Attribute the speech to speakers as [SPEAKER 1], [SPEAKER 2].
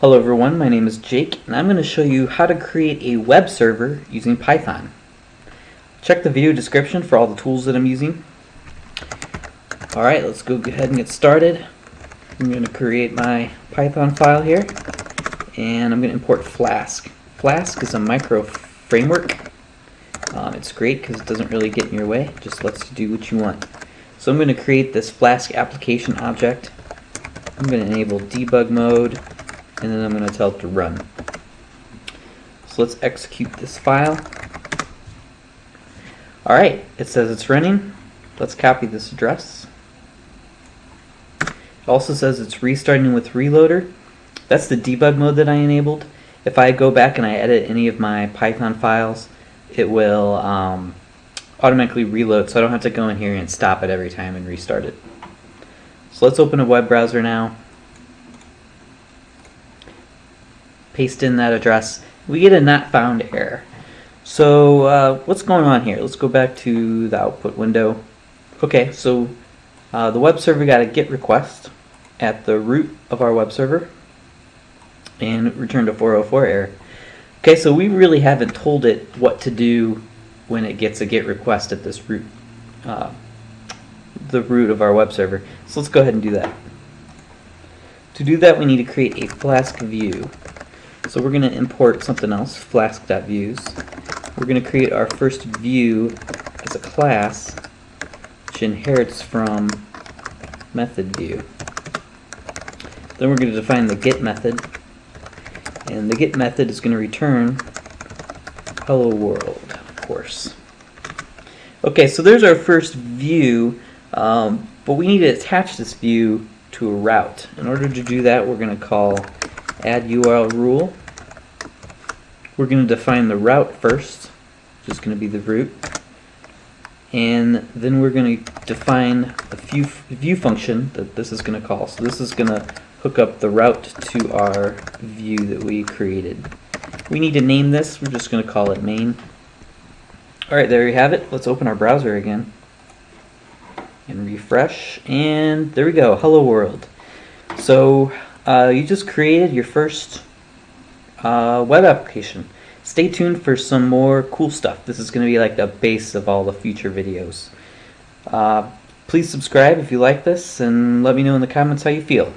[SPEAKER 1] Hello everyone, my name is Jake and I'm going to show you how to create a web server using Python. Check the video description for all the tools that I'm using. Alright, let's go ahead and get started. I'm going to create my Python file here and I'm going to import Flask. Flask is a micro framework. It's great because it doesn't really get in your way, it just lets you do what you want. So I'm going to create this Flask application object. I'm going to enable debug mode and then I'm going to tell it to run. So let's execute this file. Alright, it says it's running. Let's copy this address. It also says it's restarting with reloader. That's the debug mode that I enabled. If I go back and I edit any of my Python files, it will automatically reload, so I don't have to go in here and stop it every time and restart it. So let's open a web browser now. Paste in that address. We get a not found error. So what's going on here? Let's go back to the output window. Okay, so the web server got a GET request at the root of our web server and returned a 404 error. Okay, so we really haven't told it what to do when it gets a GET request at this root, the root of our web server. So let's go ahead and do that. To do that, we need to create a Flask view. So we're going to import something else, flask.views. We're going to create our first view as a class, which inherits from method view. Then we're going to define the get method, and the get method is going to return hello world, of course. Okay, so there's our first view, but we need to attach this view to a route. In order to do that, we're going to call add URL rule. We're going to define the route first, which is going to be the root, and then we're going to define the view function that this is going to call. So this is going to hook up the route to our view that we created. We need to name this. We're just going to call it main. Alright, there you have it. Let's open our browser again and refresh, and there we go, hello world. So you just created your first web application. Stay tuned for some more cool stuff. This is going to be like the base of all the future videos. Please subscribe if you like this and let me know in the comments how you feel.